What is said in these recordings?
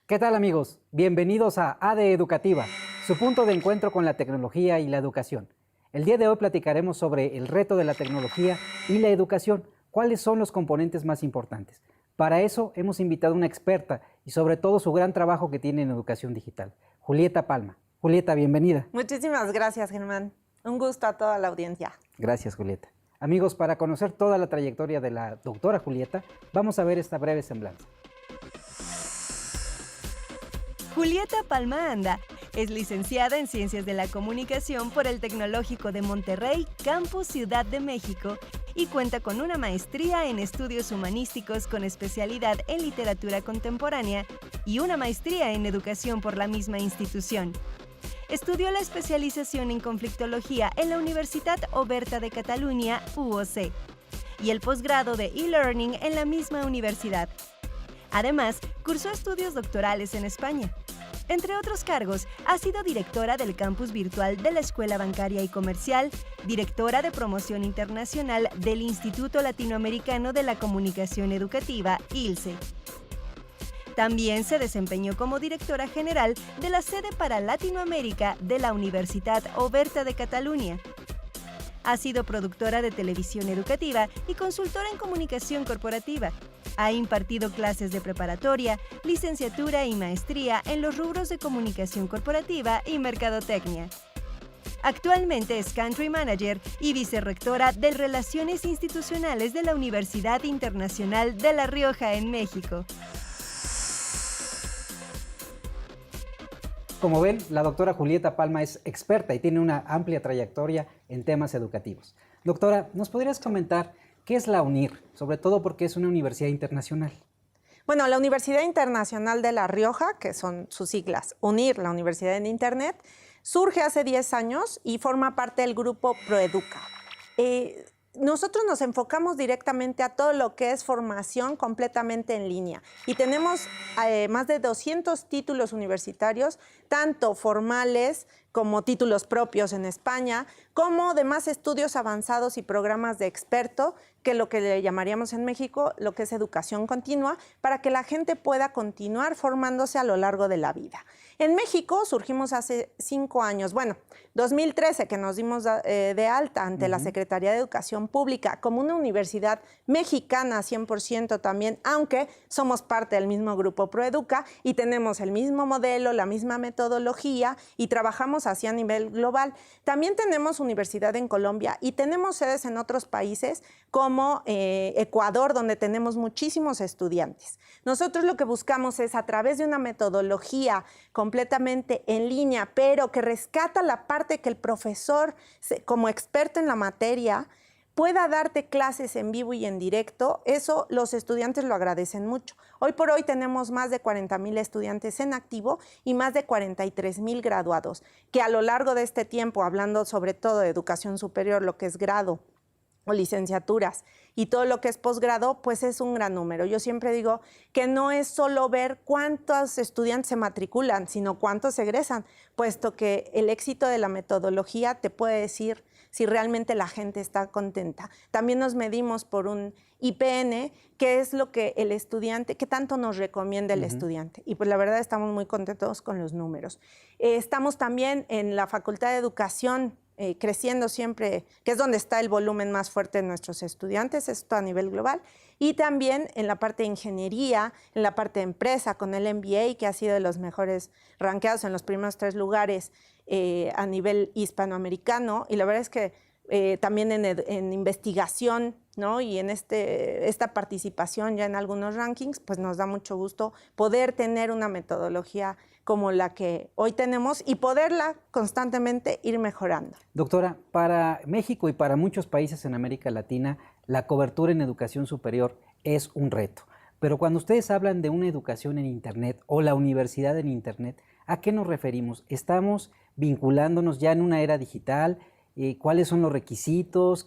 ¿Qué tal, amigos? Bienvenidos a ADE Educativa, su punto de encuentro con la tecnología y la educación. El día de hoy platicaremos sobre el reto de la tecnología y la educación, cuáles son los componentes más importantes. Para eso hemos invitado a una experta y sobre todo su gran trabajo que tiene en educación digital, Julieta Palma. Julieta, bienvenida. Muchísimas gracias, Germán. Un gusto a toda la audiencia. Gracias, Julieta. Amigos, para conocer toda la trayectoria de la doctora Julieta, vamos a ver esta breve semblanza. Julieta Palma Anda es licenciada en Ciencias de la Comunicación por el Tecnológico de Monterrey, Campus Ciudad de México, y cuenta con una maestría en Estudios Humanísticos con especialidad en Literatura Contemporánea y una maestría en Educación por la misma institución. Estudió la especialización en Conflictología en la Universitat Oberta de Catalunya, UOC, y el posgrado de e-learning en la misma universidad. Además, cursó estudios doctorales en España. Entre otros cargos, ha sido directora del campus virtual de la Escuela Bancaria y Comercial, directora de promoción internacional del Instituto Latinoamericano de la Comunicación Educativa, ILCE. También se desempeñó como directora general de la sede para Latinoamérica de la Universitat Oberta de Catalunya. Ha sido productora de televisión educativa y consultora en comunicación corporativa. Ha impartido clases de preparatoria, licenciatura y maestría en los rubros de comunicación corporativa y mercadotecnia. Actualmente es Country Manager y vicerrectora de Relaciones Institucionales de la Universidad Internacional de La Rioja en México. Como ven, la doctora Julieta Palma es experta y tiene una amplia trayectoria en temas educativos. Doctora, ¿nos podrías comentar qué es la UNIR? Sobre todo porque es una universidad internacional. Bueno, la Universidad Internacional de La Rioja, que son sus siglas, UNIR, la Universidad en Internet, surge hace 10 años y forma parte del grupo Proeduca. Nosotros nos enfocamos directamente a todo lo que es formación completamente en línea y tenemos más de 200 títulos universitarios, tanto formales como títulos propios en España, como demás estudios avanzados y programas de experto, que lo que le llamaríamos en México lo que es educación continua, para que la gente pueda continuar formándose a lo largo de la vida. En México surgimos hace 5 años, bueno, 2013, que nos dimos de alta ante la Secretaría de Educación Pública como una universidad mexicana 100% también, aunque somos parte del mismo grupo Proeduca y tenemos el mismo modelo, la misma metodología y trabajamos así a nivel global. También tenemos universidad en Colombia y tenemos sedes en otros países como Ecuador, donde tenemos muchísimos estudiantes. Nosotros lo que buscamos es, a través de una metodología completamente en línea, pero que rescata la parte que el profesor, como experto en la materia, pueda darte clases en vivo y en directo. Eso los estudiantes lo agradecen mucho. Hoy por hoy tenemos más de 40,000 estudiantes en activo y más de 43,000 graduados, que a lo largo de este tiempo, hablando sobre todo de educación superior, lo que es grado o licenciaturas y todo lo que es posgrado, pues es un gran número. Yo siempre digo que no es solo ver cuántos estudiantes se matriculan, sino cuántos egresan, puesto que el éxito de la metodología te puede decir si realmente la gente está contenta. También nos medimos por un IPN, que es lo que el estudiante, qué tanto nos recomienda el estudiante. Y pues la verdad estamos muy contentos con los números. Estamos también en la Facultad de Educación, creciendo siempre, que es donde está el volumen más fuerte de nuestros estudiantes, esto a nivel global, y también en la parte de ingeniería, en la parte de empresa, con el MBA, que ha sido de los mejores rankeados en los primeros 3 lugares a nivel hispanoamericano, y la verdad es que también en investigación, ¿no? Y en esta participación ya en algunos rankings, pues nos da mucho gusto poder tener una metodología como la que hoy tenemos y poderla constantemente ir mejorando. Doctora, para México y para muchos países en América Latina, la cobertura en educación superior es un reto. Pero cuando ustedes hablan de una educación en Internet o la universidad en Internet, ¿a qué nos referimos? ¿Estamos vinculándonos ya en una era digital? ¿Cuáles son los requisitos?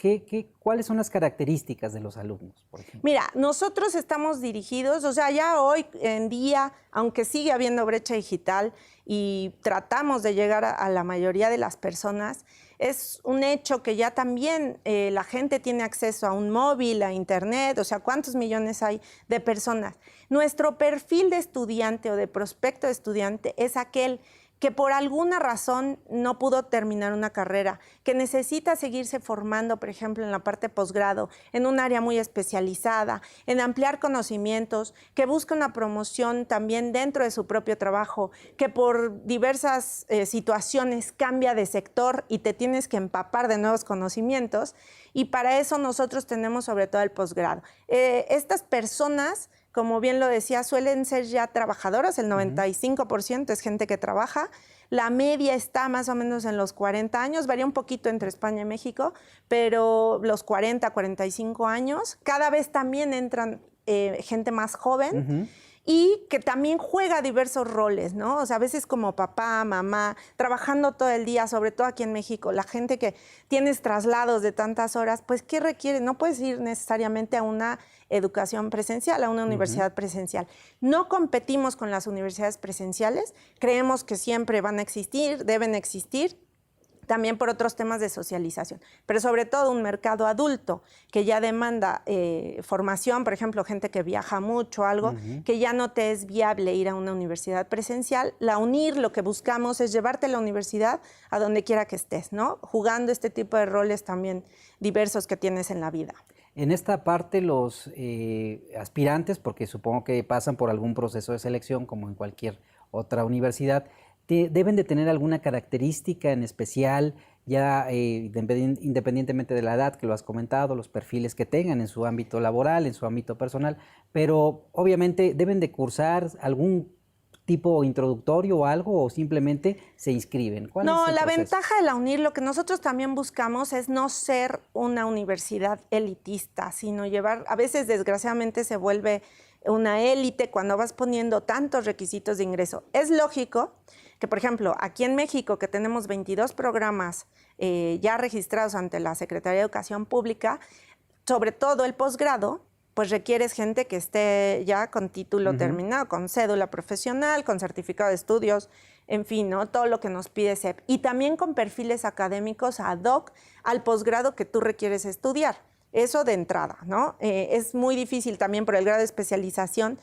¿Cuáles son las características de los alumnos, por ejemplo? Mira, nosotros estamos dirigidos, o sea, ya hoy en día, aunque sigue habiendo brecha digital y tratamos de llegar a la mayoría de las personas, es un hecho que ya también la gente tiene acceso a un móvil, a internet, o sea, ¿cuántos millones hay de personas? Nuestro perfil de estudiante o de prospecto de estudiante es aquel que por alguna razón no pudo terminar una carrera, que necesita seguirse formando, por ejemplo, en la parte posgrado, en un área muy especializada, en ampliar conocimientos, que busca una promoción también dentro de su propio trabajo, que por diversas situaciones cambia de sector y te tienes que empapar de nuevos conocimientos, y para eso nosotros tenemos sobre todo el posgrado. Estas personas, como bien lo decía, suelen ser ya trabajadoras, el 95% es gente que trabaja. La media está más o menos en los 40 años, varía un poquito entre España y México, pero los 40, 45 años. Cada vez también entran gente más joven. Y que también juega diversos roles, ¿no? O sea, a veces como papá, mamá, trabajando todo el día, sobre todo aquí en México, la gente que tienes traslados de tantas horas, pues, ¿qué requiere? No puedes ir necesariamente a una educación presencial, a una universidad presencial. No competimos con las universidades presenciales, creemos que siempre van a existir, deben existir, también por otros temas de socialización, pero sobre todo un mercado adulto que ya demanda formación, por ejemplo, gente que viaja mucho, algo que ya no te es viable ir a una universidad presencial. La UNIR, lo que buscamos es llevarte a la universidad a donde quiera que estés, ¿no? Jugando este tipo de roles también diversos que tienes en la vida. En esta parte los aspirantes, porque supongo que pasan por algún proceso de selección como en cualquier otra universidad, deben de tener alguna característica en especial, ya independientemente de la edad que lo has comentado, los perfiles que tengan en su ámbito laboral, en su ámbito personal, pero obviamente deben de cursar algún tipo introductorio o algo, o simplemente se inscriben. ¿Cuál No, es el la proceso? ventaja de la UNIR, lo que nosotros también buscamos es no ser una universidad elitista, sino llevar, a veces desgraciadamente se vuelve una élite cuando vas poniendo tantos requisitos de ingreso. Es lógico que, por ejemplo, aquí en México, que tenemos 22 programas ya registrados ante la Secretaría de Educación Pública, sobre todo el posgrado, pues requieres gente que esté ya con título terminado, con cédula profesional, con certificado de estudios, en fin, ¿no? Todo lo que nos pide SEP. Y también con perfiles académicos ad hoc al posgrado que tú requieres estudiar. Eso de entrada, ¿no? Es muy difícil también por el grado de especialización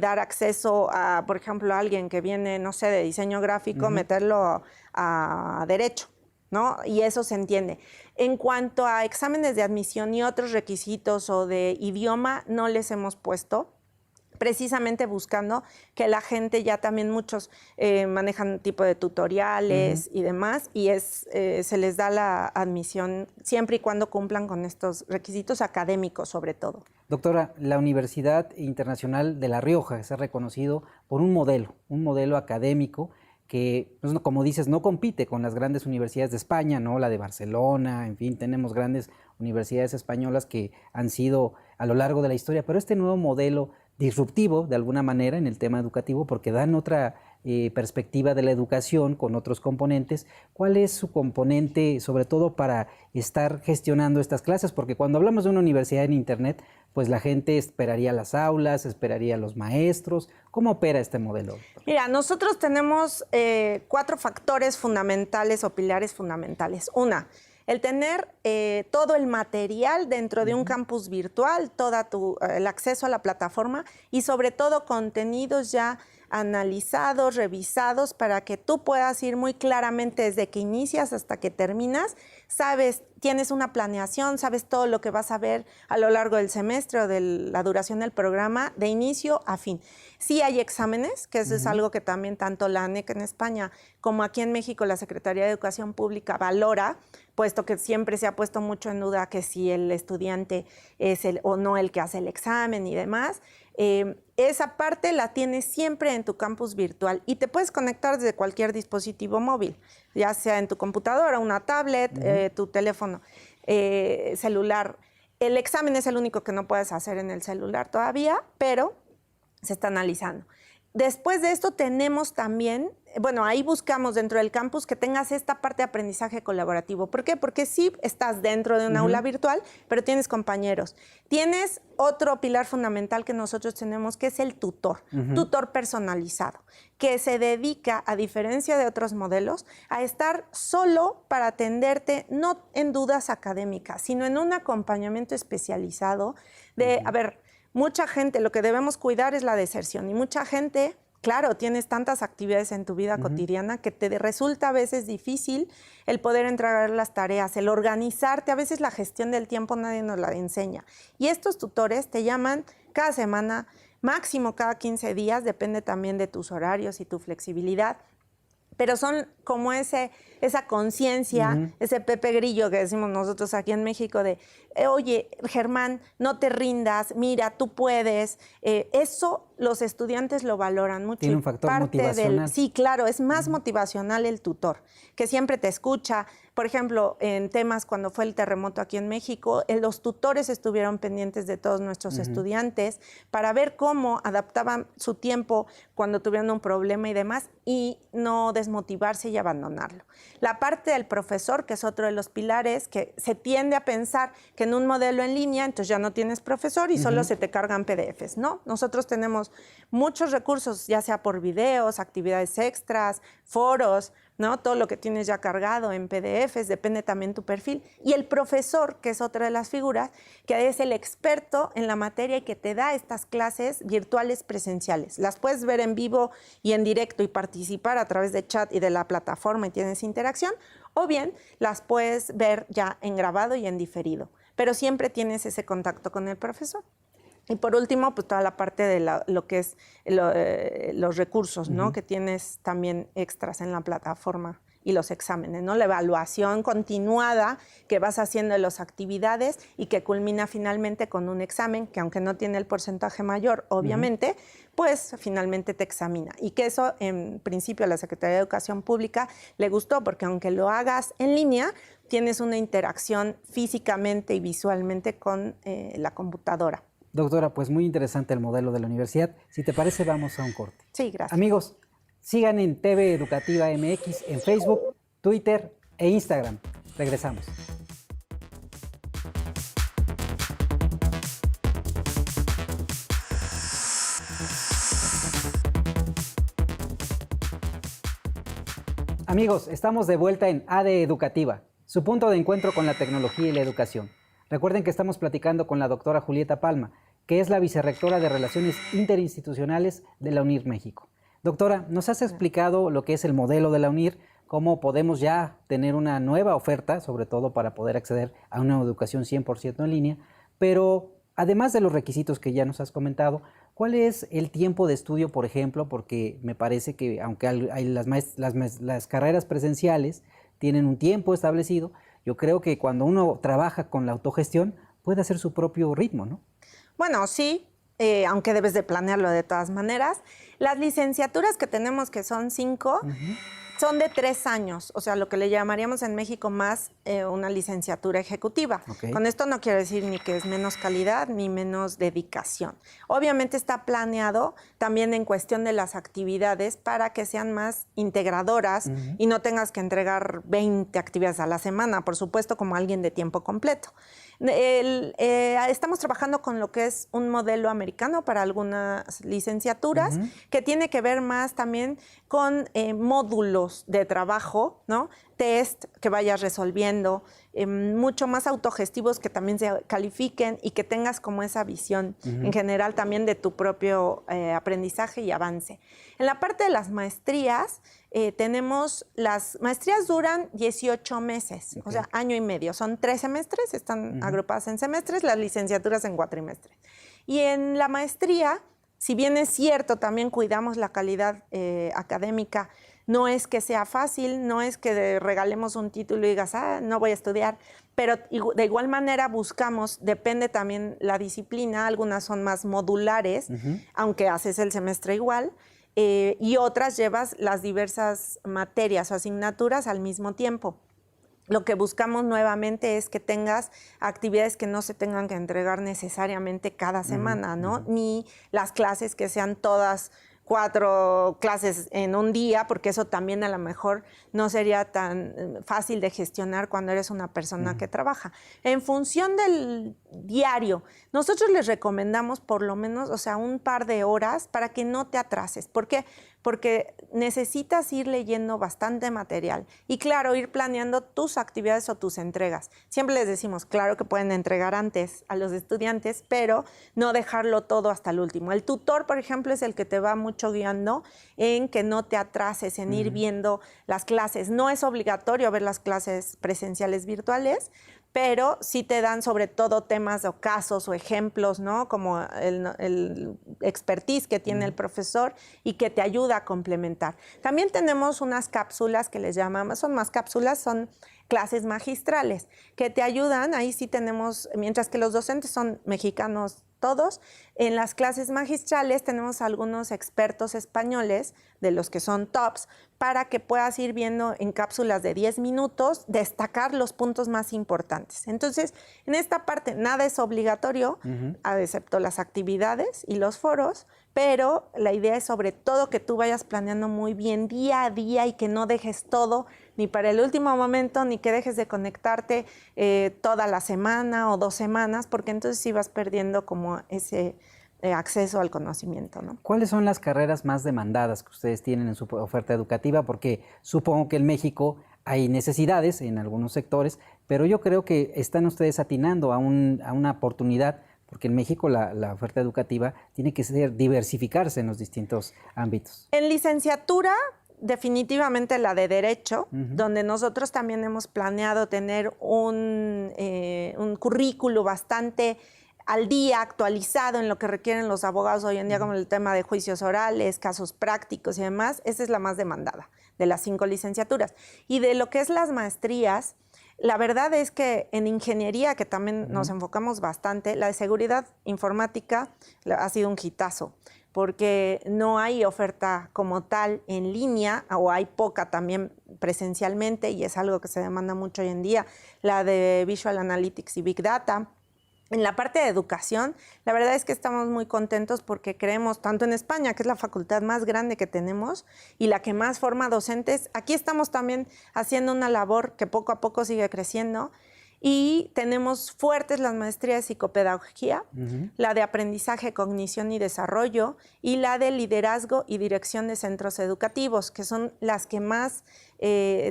dar acceso a, por ejemplo, a alguien que viene, no sé, de diseño gráfico, meterlo a derecho, ¿no? Y eso se entiende. En cuanto a exámenes de admisión y otros requisitos o de idioma, no les hemos puesto, precisamente buscando que la gente ya también muchos manejan tipo de tutoriales y demás, y se les da la admisión siempre y cuando cumplan con estos requisitos académicos sobre todo. Doctora, la Universidad Internacional de La Rioja se ha reconocido por un modelo académico que, pues, como dices, no compite con las grandes universidades de España, ¿no? La de Barcelona, en fin, tenemos grandes universidades españolas que han sido a lo largo de la historia, pero este nuevo modelo disruptivo, de alguna manera, en el tema educativo, porque dan otra perspectiva de la educación con otros componentes. ¿Cuál es su componente, sobre todo para estar gestionando estas clases? Porque cuando hablamos de una universidad en Internet, pues la gente esperaría las aulas, esperaría los maestros. ¿Cómo opera este modelo? Mira, nosotros tenemos 4 factores fundamentales o pilares fundamentales. Una, el tener todo el material dentro de un campus virtual, el acceso a la plataforma y sobre todo contenidos ya analizados, revisados, para que tú puedas ir muy claramente desde que inicias hasta que terminas. Sabes, tienes una planeación, sabes todo lo que vas a ver a lo largo del semestre o de la duración del programa, de inicio a fin. Sí hay exámenes, que eso es algo que también tanto la ANEC en España como aquí en México la Secretaría de Educación Pública valora, puesto que siempre se ha puesto mucho en duda que si el estudiante es o no el que hace el examen y demás. Esa parte la tienes siempre en tu campus virtual y te puedes conectar desde cualquier dispositivo móvil, ya sea en tu computadora, una tablet, tu teléfono celular. El examen es el único que no puedes hacer en el celular todavía, pero se está analizando. Después de esto tenemos también, bueno, ahí buscamos dentro del campus que tengas esta parte de aprendizaje colaborativo. ¿Por qué? Porque sí estás dentro de un aula virtual, pero tienes compañeros. Tienes otro pilar fundamental que nosotros tenemos, que es el tutor, tutor personalizado, que se dedica, a diferencia de otros modelos, a estar solo para atenderte, no en dudas académicas, sino en un acompañamiento especializado de, a ver, mucha gente, lo que debemos cuidar es la deserción y mucha gente, claro, tienes tantas actividades en tu vida cotidiana que te resulta a veces difícil el poder entregar las tareas, el organizarte, a veces la gestión del tiempo nadie nos la enseña. Y estos tutores te llaman cada semana, máximo cada 15 días, depende también de tus horarios y tu flexibilidad, pero son como esa conciencia, ese Pepe Grillo que decimos nosotros aquí en México de, oye, Germán, no te rindas, mira, tú puedes. Eso los estudiantes lo valoran mucho. Tiene un factor motivacional. Sí, claro, es más motivacional el tutor, que siempre te escucha. Por ejemplo, en temas cuando fue el terremoto aquí en México, los tutores estuvieron pendientes de todos nuestros estudiantes para ver cómo adaptaban su tiempo cuando tuvieron un problema y demás, y no desmotivarse y abandonarlo. La parte del profesor, que es otro de los pilares, que se tiende a pensar que en un modelo en línea, entonces ya no tienes profesor y solo se te cargan PDFs, ¿no? Nosotros tenemos muchos recursos, ya sea por videos, actividades extras, foros, ¿no? Todo lo que tienes ya cargado en PDFs, depende también tu perfil. Y el profesor, que es otra de las figuras, que es el experto en la materia y que te da estas clases virtuales presenciales. Las puedes ver en vivo y en directo y participar a través de chat y de la plataforma y tienes interacción, o bien las puedes ver ya en grabado y en diferido. Pero siempre tienes ese contacto con el profesor. Y por último, pues toda la parte de lo que es los recursos, ¿no? Que tienes también extras en la plataforma y los exámenes, ¿no? La evaluación continuada que vas haciendo de las actividades y que culmina finalmente con un examen que, aunque no tiene el porcentaje mayor, obviamente, pues finalmente te examina. Y que eso, en principio, a la Secretaría de Educación Pública le gustó, porque aunque lo hagas en línea, tienes una interacción físicamente y visualmente con la computadora. Doctora, pues muy interesante el modelo de la universidad. Si te parece, vamos a un corte. Sí, gracias. Amigos, sigan en TV Educativa MX en Facebook, Twitter e Instagram. Regresamos. Amigos, estamos de vuelta en ADE Educativa, su punto de encuentro con la tecnología y la educación. Recuerden que estamos platicando con la doctora Julieta Palma, que es la vicerrectora de Relaciones Interinstitucionales de la UNIR México. Doctora, nos has explicado lo que es el modelo de la UNIR, cómo podemos ya tener una nueva oferta, sobre todo para poder acceder a una educación 100% en línea, pero además de los requisitos que ya nos has comentado, ¿cuál es el tiempo de estudio, por ejemplo? Porque me parece que aunque hay las carreras presenciales tienen un tiempo establecido, yo creo que cuando uno trabaja con la autogestión puede hacer su propio ritmo, ¿no? Bueno, sí, aunque debes de planearlo de todas maneras. Las licenciaturas que tenemos, que son 5, son de 3 años, o sea, lo que le llamaríamos en México más una licenciatura ejecutiva. Okay. Con esto no quiero decir ni que es menos calidad ni menos dedicación. Obviamente está planeado también en cuestión de las actividades para que sean más integradoras y no tengas que entregar 20 actividades a la semana, por supuesto, como alguien de tiempo completo. Estamos trabajando con lo que es un modelo americano para algunas licenciaturas que tiene que ver más también con módulos de trabajo, ¿no? Test que vayas resolviendo, mucho más autogestivos que también se califiquen y que tengas como esa visión en general también de tu propio aprendizaje y avance. En la parte de las maestrías, las maestrías duran 18 meses, o sea, año y medio. Son 3 semestres, están agrupadas en semestres, las licenciaturas en cuatrimestres. Y en la maestría, si bien es cierto, también cuidamos la calidad académica. No es que sea fácil, no es que regalemos un título y digas, no voy a estudiar, pero de igual manera buscamos, depende también la disciplina, algunas son más modulares, aunque haces el semestre igual, y otras llevas las diversas materias o asignaturas al mismo tiempo. Lo que buscamos nuevamente es que tengas actividades que no se tengan que entregar necesariamente cada semana, ¿no? Ni las clases que sean todas 4 clases en un día, porque eso también a lo mejor no sería tan fácil de gestionar cuando eres una persona que trabaja. En función del diario, nosotros les recomendamos por lo menos, o sea, un par de horas para que no te atrases. ¿Por qué? Porque necesitas ir leyendo bastante material y, claro, ir planeando tus actividades o tus entregas. Siempre les decimos, claro que pueden entregar antes a los estudiantes, pero no dejarlo todo hasta el último. El tutor, por ejemplo, es el que te va mucho guiando en que no te atrases, en ir viendo las clases. No es obligatorio ver las clases presenciales virtuales, pero sí te dan sobre todo temas o casos o ejemplos, ¿no? Como el expertise que tiene el profesor y que te ayuda a complementar. También tenemos unas cápsulas que les llamamos, son más cápsulas, son clases magistrales, que te ayudan, ahí sí tenemos, mientras que los docentes son mexicanos todos, en las clases magistrales tenemos algunos expertos españoles, de los que son tops, para que puedas ir viendo en cápsulas de 10 minutos, destacar los puntos más importantes. Entonces, en esta parte nada es obligatorio, excepto las actividades y los foros, pero la idea es sobre todo que tú vayas planeando muy bien día a día y que no dejes todo ni para el último momento, ni que dejes de conectarte toda la semana o 2 semanas, porque entonces sí vas perdiendo como ese acceso al conocimiento, ¿no? ¿Cuáles son las carreras más demandadas que ustedes tienen en su oferta educativa? Porque supongo que en México hay necesidades en algunos sectores, pero yo creo que están ustedes atinando a una oportunidad, porque en México la oferta educativa tiene que diversificarse en los distintos ámbitos. En licenciatura, definitivamente la de Derecho, donde nosotros también hemos planeado tener un currículo bastante al día, actualizado en lo que requieren los abogados hoy en día, como el tema de juicios orales, casos prácticos y demás. Esa es la más demandada de las 5 licenciaturas. Y de lo que es las maestrías, la verdad es que en ingeniería, que también nos enfocamos bastante, la de seguridad informática ha sido un hitazo, porque no hay oferta como tal en línea, o hay poca también presencialmente, y es algo que se demanda mucho hoy en día. La de Visual Analytics y Big Data. En la parte de educación, la verdad es que estamos muy contentos porque creemos, tanto en España, que es la facultad más grande que tenemos y la que más forma docentes, aquí estamos también haciendo una labor que poco a poco sigue creciendo, y tenemos fuertes las maestrías de psicopedagogía, la de aprendizaje, cognición y desarrollo, y la de liderazgo y dirección de centros educativos, que son las que más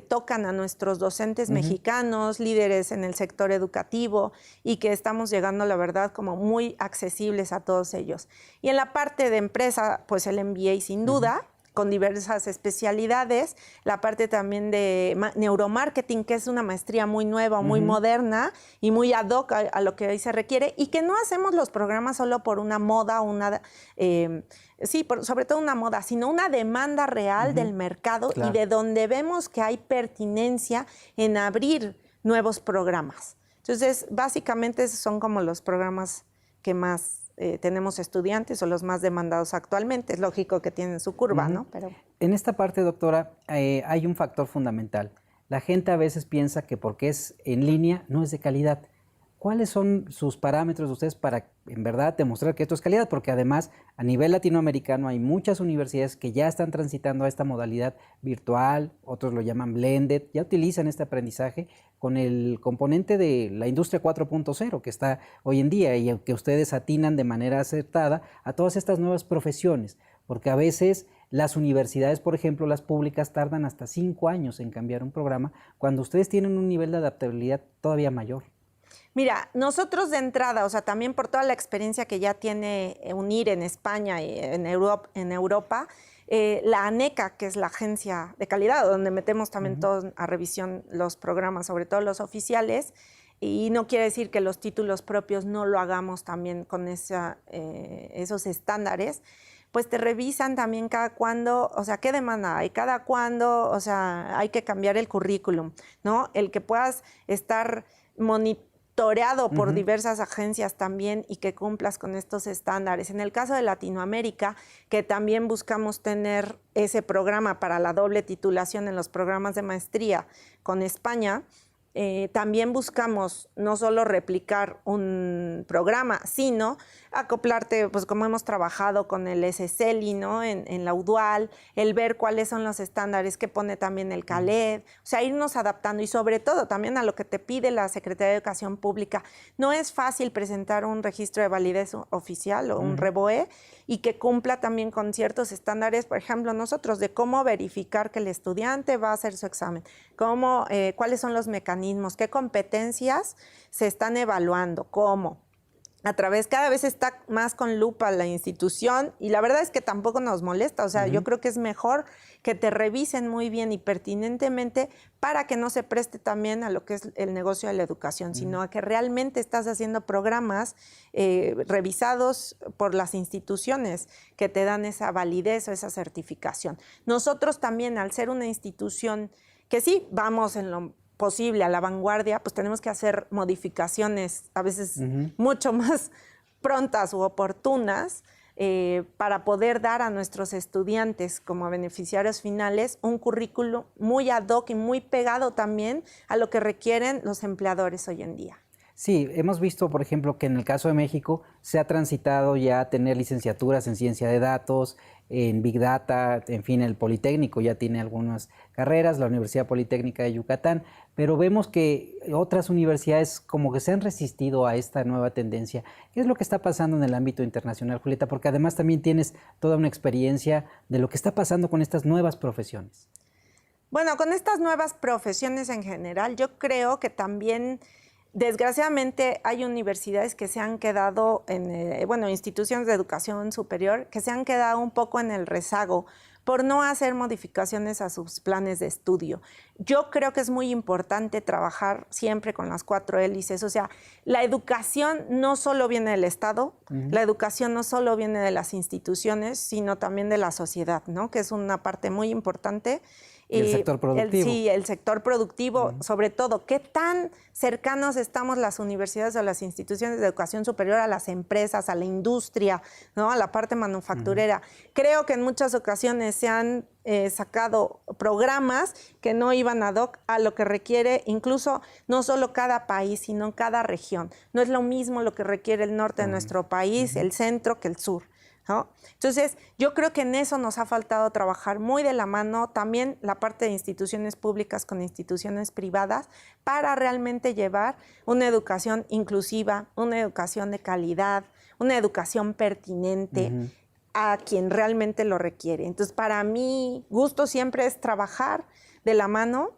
tocan a nuestros docentes mexicanos, líderes en el sector educativo, y que estamos llegando, la verdad, como muy accesibles a todos ellos. Y en la parte de empresa, pues el MBA sin duda, con diversas especialidades, la parte también de neuromarketing, que es una maestría muy nueva, muy moderna y muy ad hoc a lo que hoy se requiere, y que no hacemos los programas solo por una moda, sobre todo una moda, sino una demanda real del mercado, y de donde vemos que hay pertinencia en abrir nuevos programas. Entonces, básicamente esos son como los programas que más tenemos estudiantes, o los más demandados actualmente. Es lógico que tienen su curva, ¿no? Pero en esta parte, doctora, hay un factor fundamental. La gente a veces piensa que porque es en línea no es de calidad. ¿Cuáles son sus parámetros de ustedes para en verdad demostrar que esto es calidad? Porque además a nivel latinoamericano hay muchas universidades que ya están transitando a esta modalidad virtual, otros lo llaman blended, ya utilizan este aprendizaje con el componente de la industria 4.0 que está hoy en día, y que ustedes atinan de manera acertada a todas estas nuevas profesiones, porque a veces las universidades, por ejemplo, las públicas, tardan hasta 5 años en cambiar un programa, cuando ustedes tienen un nivel de adaptabilidad todavía mayor. Mira, nosotros de entrada, o sea, también por toda la experiencia que ya tiene UNIR en España y en Europa, la ANECA, que es la agencia de calidad, donde metemos también todos a revisión los programas, sobre todo los oficiales, y no quiere decir que los títulos propios no lo hagamos también con esos estándares, pues te revisan también cada cuándo, o sea, qué demanda hay, cada cuándo, o sea, hay que cambiar el currículum, ¿no? El que puedas estar monitoreado por diversas agencias también, y que cumplas con estos estándares. En el caso de Latinoamérica, que también buscamos tener ese programa para la doble titulación en los programas de maestría con España, también buscamos no solo replicar un programa, sino acoplarte, pues como hemos trabajado con el SSLI, ¿no? En la UDUAL, el ver cuáles son los estándares que pone también el CALED, o sea, irnos adaptando y sobre todo también a lo que te pide la Secretaría de Educación Pública. No es fácil presentar un registro de validez oficial o un REVOE y que cumpla también con ciertos estándares, por ejemplo, nosotros, de cómo verificar que el estudiante va a hacer su examen, cuáles son los mecanismos, qué competencias se están evaluando, cómo. Cada vez está más con lupa la institución y la verdad es que tampoco nos molesta, o sea, yo creo que es mejor que te revisen muy bien y pertinentemente para que no se preste también a lo que es el negocio de la educación, sino a que realmente estás haciendo programas revisados por las instituciones que te dan esa validez o esa certificación. Nosotros también, al ser una institución que sí vamos en lo posible a la vanguardia, pues tenemos que hacer modificaciones a veces mucho más prontas u oportunas para poder dar a nuestros estudiantes como beneficiarios finales un currículo muy ad hoc y muy pegado también a lo que requieren los empleadores hoy en día. Sí, hemos visto, por ejemplo, que en el caso de México se ha transitado ya a tener licenciaturas en ciencia de datos, en Big Data, en fin, el Politécnico ya tiene algunas carreras, la Universidad Politécnica de Yucatán, pero vemos que otras universidades como que se han resistido a esta nueva tendencia. ¿Qué es lo que está pasando en el ámbito internacional, Julieta? Porque además también tienes toda una experiencia de lo que está pasando con estas nuevas profesiones. Bueno, con estas nuevas profesiones en general, yo creo que también, desgraciadamente, hay universidades que se han quedado, instituciones de educación superior, que se han quedado un poco en el rezago por no hacer modificaciones a sus planes de estudio. Yo creo que es muy importante trabajar siempre con las 4 hélices, o sea, la educación no solo viene del Estado, la educación no solo viene de las instituciones, sino también de la sociedad, ¿no? Que es una parte muy importante. Y el sector productivo. Sí, el sector productivo, sobre todo, ¿qué tan cercanos estamos las universidades o las instituciones de educación superior a las empresas, a la industria, ¿no? A la parte manufacturera? Creo que en muchas ocasiones se han sacado programas que no iban ad hoc a lo que requiere incluso no solo cada país, sino cada región. No es lo mismo lo que requiere el norte de nuestro país, el centro, que el sur, ¿no? Entonces, yo creo que en eso nos ha faltado trabajar muy de la mano, también la parte de instituciones públicas con instituciones privadas, para realmente llevar una educación inclusiva, una educación de calidad, una educación pertinente a quien realmente lo requiere. Entonces, para mí, gusto siempre es trabajar de la mano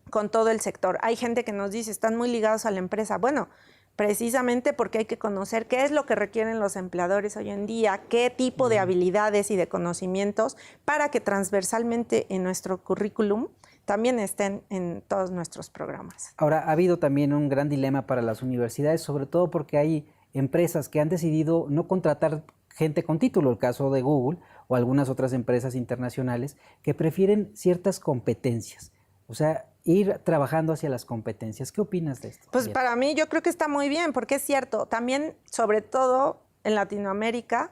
con todo el sector. Hay gente que nos dice, están muy ligados a la empresa. Bueno, precisamente porque hay que conocer qué es lo que requieren los empleadores hoy en día, qué tipo de habilidades y de conocimientos, para que transversalmente en nuestro currículum también estén en todos nuestros programas. Ahora, ha habido también un gran dilema para las universidades, sobre todo porque hay empresas que han decidido no contratar gente con título, el caso de Google o algunas otras empresas internacionales, que prefieren ciertas competencias. O sea, ir trabajando hacia las competencias. ¿Qué opinas de esto? Pues para mí yo creo que está muy bien, porque es cierto, también, sobre todo en Latinoamérica,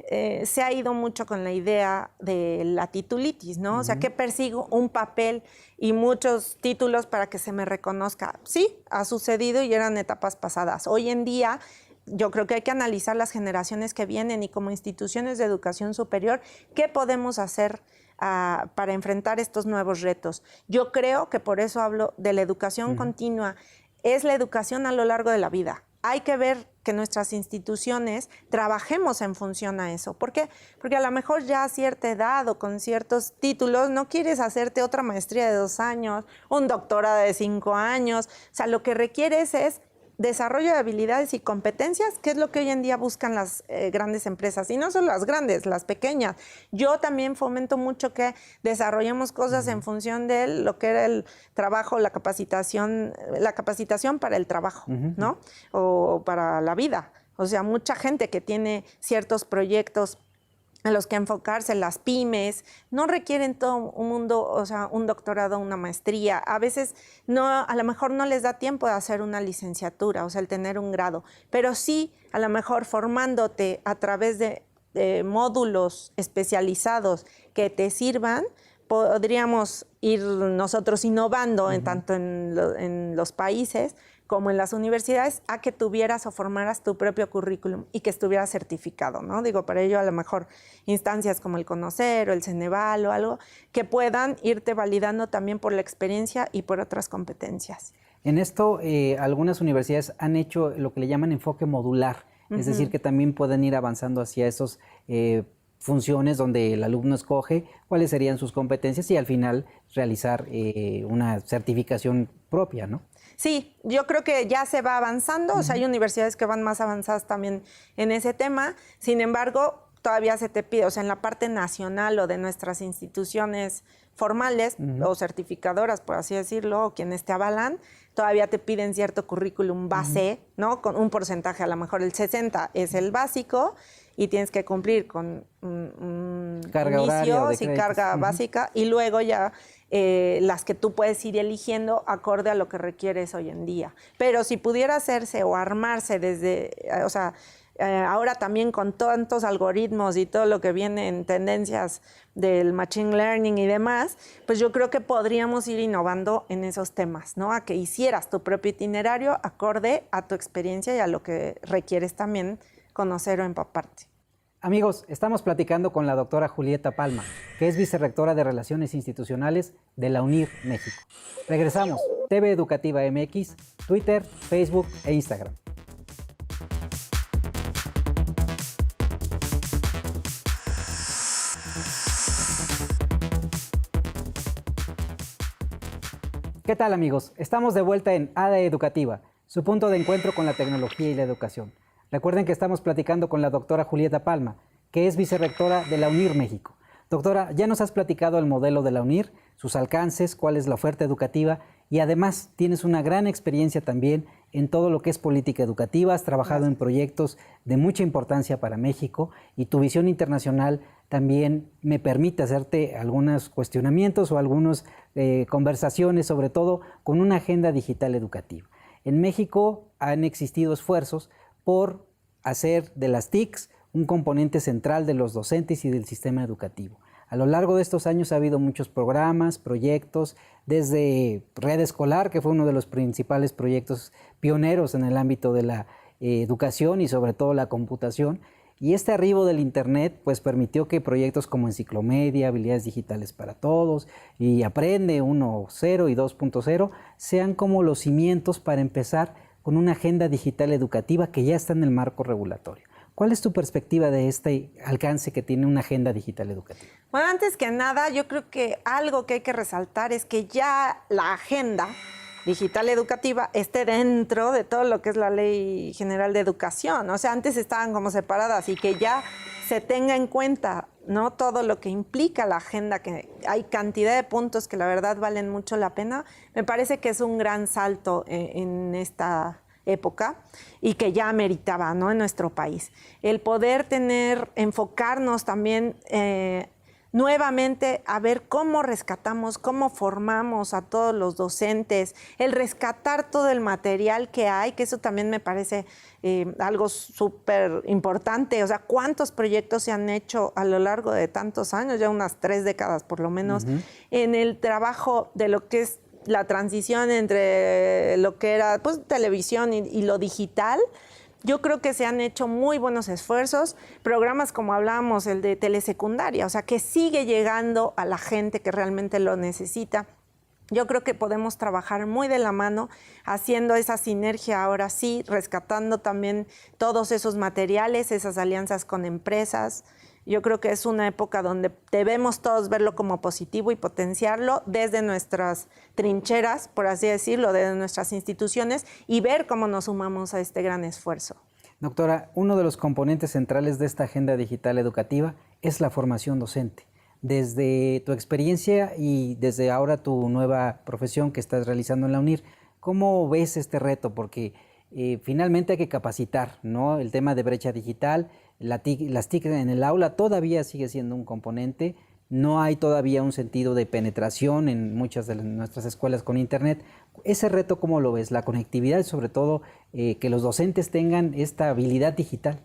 se ha ido mucho con la idea de la titulitis, ¿no? O sea, que persigo un papel y muchos títulos para que se me reconozca. Sí, ha sucedido y eran etapas pasadas. Hoy en día, yo creo que hay que analizar las generaciones que vienen y como instituciones de educación superior, ¿qué podemos hacer para enfrentar estos nuevos retos? Yo creo que por eso hablo de la educación continua. Es la educación a lo largo de la vida. Hay que ver que nuestras instituciones trabajemos en función a eso. ¿Por qué? Porque a lo mejor ya a cierta edad o con ciertos títulos no quieres hacerte otra maestría de 2 años, un doctorado de 5 años. O sea, lo que requieres es desarrollo de habilidades y competencias, que es lo que hoy en día buscan las grandes empresas, y no solo las grandes, las pequeñas. Yo también fomento mucho que desarrollemos cosas en función de lo que era el trabajo, la capacitación para el trabajo, ¿no? O para la vida. O sea, mucha gente que tiene ciertos proyectos en los que enfocarse, las pymes, no requieren todo un mundo, o sea, un doctorado, una maestría. A veces a lo mejor no les da tiempo de hacer una licenciatura, o sea, el tener un grado, pero sí, a lo mejor formándote a través de módulos especializados que te sirvan, podríamos ir nosotros innovando tanto en los países como en las universidades, a que tuvieras o formaras tu propio currículum y que estuviera certificado, ¿no? Digo, para ello a lo mejor instancias como el Conocer o el Ceneval o algo que puedan irte validando también por la experiencia y por otras competencias. En esto, algunas universidades han hecho lo que le llaman enfoque modular, es decir, que también pueden ir avanzando hacia esos funciones donde el alumno escoge cuáles serían sus competencias y al final realizar una certificación propia, ¿no? Sí, yo creo que ya se va avanzando, o sea, hay universidades que van más avanzadas también en ese tema, sin embargo, todavía se te pide, o sea, en la parte nacional o de nuestras instituciones formales o certificadoras, por así decirlo, o quienes te avalan, todavía te piden cierto currículum base, ¿no? Con un porcentaje, a lo mejor el 60 es el básico y tienes que cumplir con carga horaria inicios y carga básica y luego ya las que tú puedes ir eligiendo acorde a lo que requieres hoy en día. Pero si pudiera hacerse o armarse desde, o sea, ahora también con tantos algoritmos y todo lo que viene en tendencias del machine learning y demás, pues yo creo que podríamos ir innovando en esos temas, ¿no? A que hicieras tu propio itinerario acorde a tu experiencia y a lo que requieres también conocer o empaparte. Amigos, estamos platicando con la doctora Julieta Palma, que es vicerrectora de Relaciones Institucionales de la UNIR México. Regresamos, TV Educativa MX, Twitter, Facebook e Instagram. ¿Qué tal, amigos? Estamos de vuelta en ADE Educativa, su punto de encuentro con la tecnología y la educación. Recuerden que estamos platicando con la doctora Julieta Palma, que es vicerrectora de la UNIR México. Doctora, ya nos has platicado el modelo de la UNIR, sus alcances, cuál es la oferta educativa y además tienes una gran experiencia también en todo lo que es política educativa, has trabajado en proyectos de mucha importancia para México y tu visión internacional también me permite hacerte algunos cuestionamientos o algunas conversaciones, sobre todo con una agenda digital educativa. En México han existido esfuerzos por hacer de las TICs un componente central de los docentes y del sistema educativo. A lo largo de estos años ha habido muchos programas, proyectos, desde Red Escolar, que fue uno de los principales proyectos pioneros en el ámbito de la educación y sobre todo la computación. Y este arribo del Internet pues permitió que proyectos como Enciclomedia, Habilidades Digitales para Todos y Aprende 1.0 y 2.0 sean como los cimientos para empezar con una agenda digital educativa que ya está en el marco regulatorio. ¿Cuál es tu perspectiva de este alcance que tiene una agenda digital educativa? Bueno, antes que nada, yo creo que algo que hay que resaltar es que ya la agenda digital educativa esté dentro de todo lo que es la Ley General de Educación. O sea, antes estaban como separadas y que ya se tenga en cuenta, ¿no?, todo lo que implica la agenda, que hay cantidad de puntos que la verdad valen mucho la pena. Me parece que es un gran salto en esta época y que ya meritaba, ¿no?, en nuestro país. El poder enfocarnos también nuevamente a ver cómo rescatamos, cómo formamos a todos los docentes, el rescatar todo el material que hay, que eso también me parece algo súper importante. O sea, ¿cuántos proyectos se han hecho a lo largo de tantos años? Ya unas 3 décadas por lo menos, en el trabajo de lo que es la transición entre lo que era pues televisión y lo digital. Yo creo que se han hecho muy buenos esfuerzos, programas como hablábamos, el de telesecundaria, o sea, que sigue llegando a la gente que realmente lo necesita. Yo creo que podemos trabajar muy de la mano, haciendo esa sinergia ahora sí, rescatando también todos esos materiales, esas alianzas con empresas. Yo creo que es una época donde debemos todos verlo como positivo y potenciarlo desde nuestras trincheras, por así decirlo, desde nuestras instituciones y ver cómo nos sumamos a este gran esfuerzo. Doctora, uno de los componentes centrales de esta agenda digital educativa es la formación docente. Desde tu experiencia y desde ahora tu nueva profesión que estás realizando en la UNIR, ¿cómo ves este reto? Porque finalmente hay que capacitar, ¿no? El tema de brecha digital, las TIC en el aula todavía sigue siendo un componente, no hay todavía un sentido de penetración en muchas de nuestras escuelas con Internet. Ese reto, ¿cómo lo ves? La conectividad y sobre todo que los docentes tengan esta habilidad digital.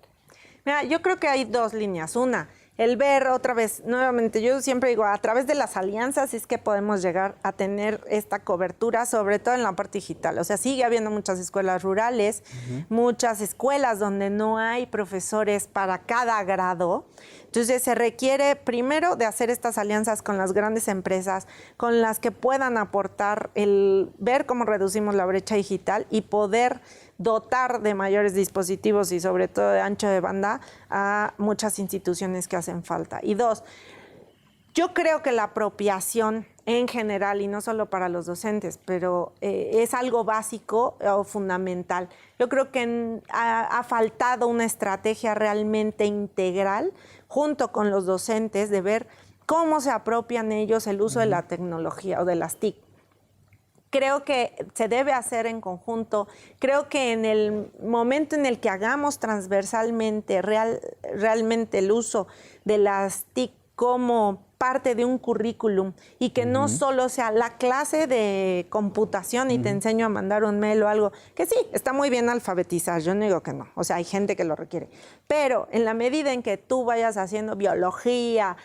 Mira, yo creo que hay 2 líneas. Una, el ver otra vez, nuevamente, yo siempre digo, a través de las alianzas es que podemos llegar a tener esta cobertura, sobre todo en la parte digital. O sea, sigue habiendo muchas escuelas rurales, muchas escuelas donde no hay profesores para cada grado. Entonces, se requiere primero de hacer estas alianzas con las grandes empresas, con las que puedan aportar el ver cómo reducimos la brecha digital y poder dotar de mayores dispositivos y sobre todo de ancho de banda a muchas instituciones que hacen falta. Y dos, yo creo que la apropiación en general, y no solo para los docentes, pero es algo básico o fundamental. Yo creo que ha faltado una estrategia realmente integral junto con los docentes de ver cómo se apropian ellos el uso de la tecnología o de las TIC. Creo que se debe hacer en conjunto. Creo que en el momento en el que hagamos transversalmente realmente el uso de las TIC como parte de un currículum y que no solo sea la clase de computación y te enseño a mandar un mail o algo, que sí, está muy bien alfabetizar, yo no digo que no, o sea, hay gente que lo requiere, pero en la medida en que tú vayas haciendo biología,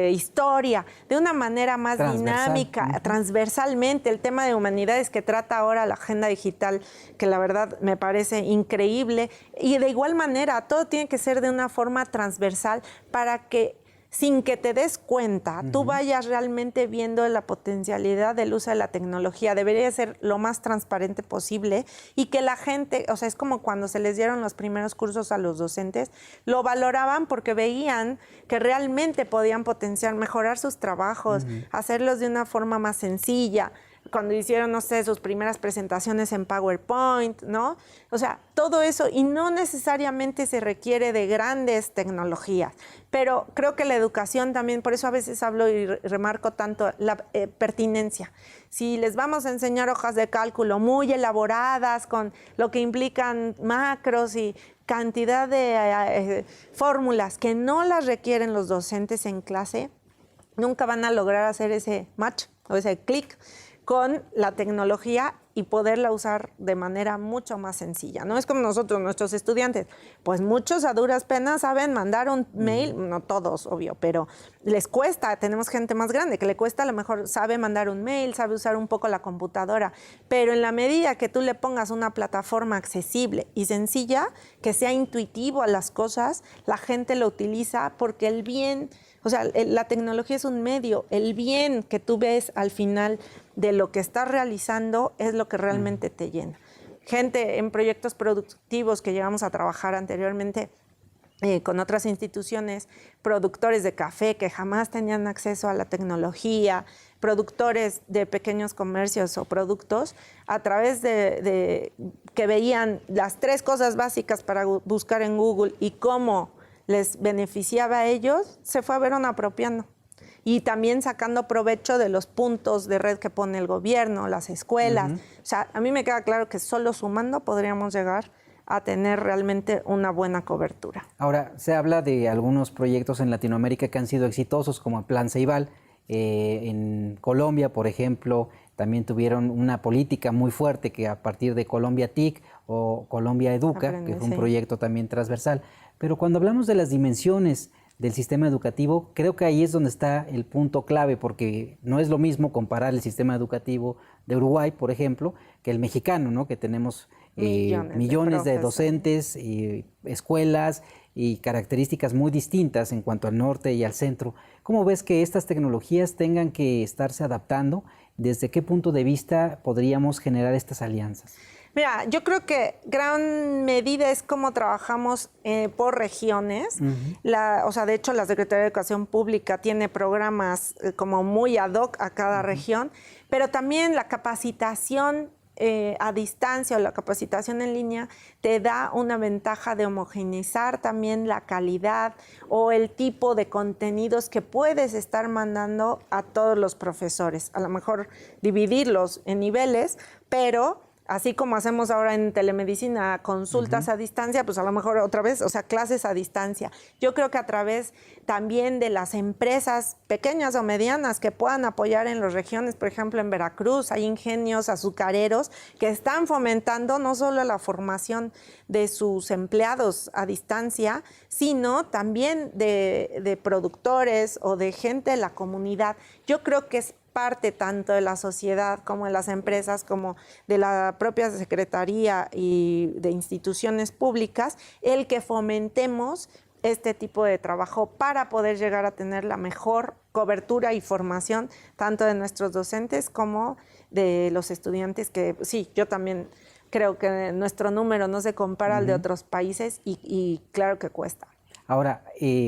historia, de una manera más dinámica, transversalmente, el tema de humanidades que trata ahora la agenda digital, que la verdad me parece increíble, y de igual manera, todo tiene que ser de una forma transversal para que sin que te des cuenta, tú vayas realmente viendo la potencialidad del uso de la tecnología. Debería ser lo más transparente posible y que la gente, o sea, es como cuando se les dieron los primeros cursos a los docentes, lo valoraban porque veían que realmente podían potenciar, mejorar sus trabajos, hacerlos de una forma más sencilla. Cuando hicieron, no sé, sus primeras presentaciones en PowerPoint, ¿no? O sea, todo eso, y no necesariamente se requiere de grandes tecnologías, pero creo que la educación también, por eso a veces hablo y remarco tanto la pertinencia. Si les vamos a enseñar hojas de cálculo muy elaboradas, con lo que implican macros y cantidad de fórmulas que no las requieren los docentes en clase, nunca van a lograr hacer ese match o ese clic con la tecnología y poderla usar de manera mucho más sencilla. No es como nosotros, nuestros estudiantes, pues muchos a duras penas saben mandar un mail, no todos, obvio, pero les cuesta. Tenemos gente más grande que le cuesta, a lo mejor sabe mandar un mail, sabe usar un poco la computadora, pero en la medida que tú le pongas una plataforma accesible y sencilla, que sea intuitivo a las cosas, la gente lo utiliza porque el bien, o sea, la tecnología es un medio, el bien que tú ves al final de lo que estás realizando es lo que realmente te llena. Gente en proyectos productivos que llegamos a trabajar anteriormente con otras instituciones, productores de café que jamás tenían acceso a la tecnología, productores de pequeños comercios o productos, a través de que veían las 3 cosas básicas para buscar en Google y cómo les beneficiaba a ellos, se fueron apropiando. Y también sacando provecho de los puntos de red que pone el gobierno, las escuelas. O sea, a mí me queda claro que solo sumando podríamos llegar a tener realmente una buena cobertura. Ahora, se habla de algunos proyectos en Latinoamérica que han sido exitosos, como el Plan Ceibal. En Colombia, por ejemplo, también tuvieron una política muy fuerte que a partir de Colombia TIC o Colombia Educa, que fue un proyecto también transversal. Pero cuando hablamos de las dimensiones del sistema educativo, creo que ahí es donde está el punto clave, porque no es lo mismo comparar el sistema educativo de Uruguay, por ejemplo, que el mexicano, ¿no? Que tenemos millones de docentes, escuelas y características muy distintas en cuanto al norte y al centro. ¿Cómo ves que estas tecnologías tengan que estarse adaptando? ¿Desde qué punto de vista podríamos generar estas alianzas? Mira, yo creo que gran medida es cómo trabajamos por regiones. O sea, de hecho, la Secretaría de Educación Pública tiene programas como muy ad hoc a cada región, pero también la capacitación a distancia o la capacitación en línea te da una ventaja de homogeneizar también la calidad o el tipo de contenidos que puedes estar mandando a todos los profesores. A lo mejor dividirlos en niveles, pero así como hacemos ahora en telemedicina, consultas a distancia, pues a lo mejor otra vez, o sea, clases a distancia. Yo creo que a través también de las empresas pequeñas o medianas que puedan apoyar en las regiones, por ejemplo, en Veracruz, hay ingenios azucareros que están fomentando no solo la formación de sus empleados a distancia, sino también de productores o de gente de la comunidad. Yo creo que es parte tanto de la sociedad como de las empresas, como de la propia Secretaría y de instituciones públicas, el que fomentemos este tipo de trabajo para poder llegar a tener la mejor cobertura y formación tanto de nuestros docentes como de los estudiantes, que sí, yo también creo que nuestro número no se compara al de otros países y claro que cuesta. Ahora,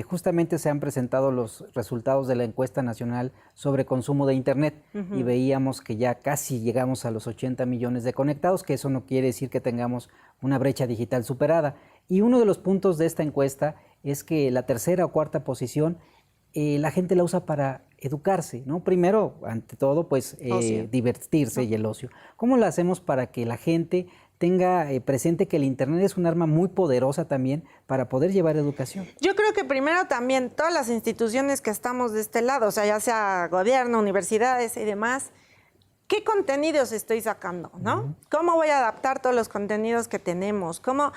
justamente se han presentado los resultados de la encuesta nacional sobre consumo de Internet y veíamos que ya casi llegamos a los 80 millones de conectados, que eso no quiere decir que tengamos una brecha digital superada. Y uno de los puntos de esta encuesta es que la tercera o cuarta posición la gente la usa para educarse, ¿no? Primero, ante todo, pues divertirse y el ocio. ¿Cómo lo hacemos para que la gente tenga presente que el Internet es un arma muy poderosa también para poder llevar educación? Yo creo que primero también todas las instituciones que estamos de este lado, o sea, ya sea gobierno, universidades y demás, ¿qué contenidos estoy sacando, no? ¿Cómo voy a adaptar todos los contenidos que tenemos? ¿Cómo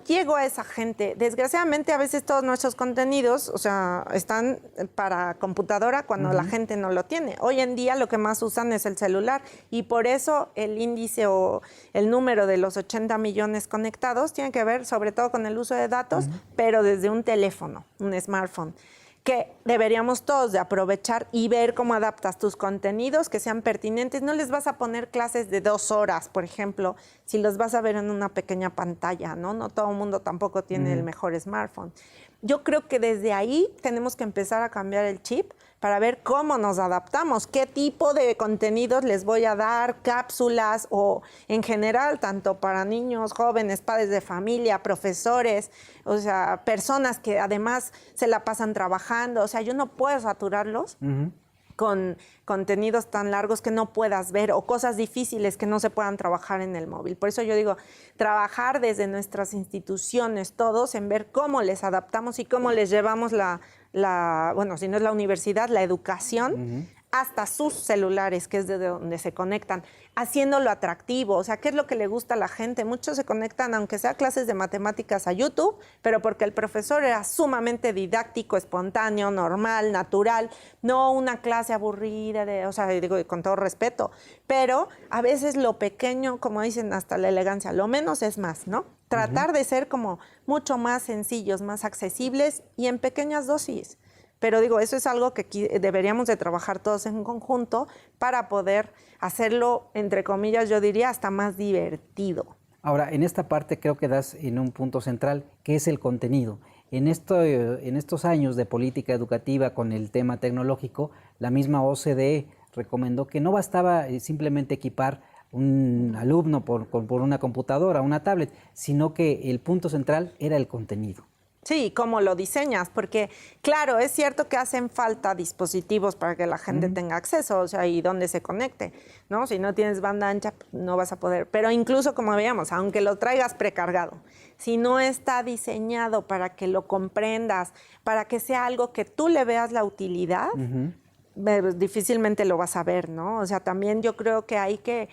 llego a esa gente? Desgraciadamente, a veces todos nuestros contenidos, o sea, están para computadora cuando la gente no lo tiene. Hoy en día lo que más usan es el celular y por eso el índice o el número de los 80 millones conectados tiene que ver sobre todo con el uso de datos, pero desde un teléfono, un smartphone, que deberíamos todos de aprovechar y ver cómo adaptas tus contenidos que sean pertinentes. No les vas a poner clases de 2 horas, por ejemplo, si los vas a ver en una pequeña pantalla, ¿no? No todo el mundo tampoco tiene el mejor smartphone. Yo creo que desde ahí tenemos que empezar a cambiar el chip para ver cómo nos adaptamos, qué tipo de contenidos les voy a dar, cápsulas o en general, tanto para niños, jóvenes, padres de familia, profesores, o sea, personas que además se la pasan trabajando. O sea, yo no puedo saturarlos con contenidos tan largos que no puedas ver o cosas difíciles que no se puedan trabajar en el móvil. Por eso yo digo, trabajar desde nuestras instituciones todos en ver cómo les adaptamos y cómo les llevamos bueno, si no es la universidad, la educación hasta sus celulares, que es desde donde se conectan, haciéndolo atractivo. O sea, ¿qué es lo que le gusta a la gente? Muchos se conectan, aunque sea clases de matemáticas, a YouTube, pero porque el profesor era sumamente didáctico, espontáneo, normal, natural, no una clase aburrida, o sea, digo, con todo respeto, pero a veces lo pequeño, como dicen, hasta la elegancia, lo menos es más, ¿no? Tratar de ser como mucho más sencillos, más accesibles y en pequeñas dosis. Pero digo, eso es algo que deberíamos de trabajar todos en conjunto para poder hacerlo, entre comillas, yo diría, hasta más divertido. Ahora, en esta parte creo que das en un punto central, que es el contenido. En estos años de política educativa con el tema tecnológico, la misma OCDE recomendó que no bastaba simplemente equipar un alumno por una computadora, una tablet, sino que el punto central era el contenido. Sí, cómo lo diseñas, porque claro, es cierto que hacen falta dispositivos para que la gente tenga acceso, o sea, y dónde se conecte, ¿no? Si no tienes banda ancha, no vas a poder. Pero incluso, como veíamos, aunque lo traigas precargado, si no está diseñado para que lo comprendas, para que sea algo que tú le veas la utilidad, difícilmente lo vas a ver, ¿no? O sea, también yo creo que hay que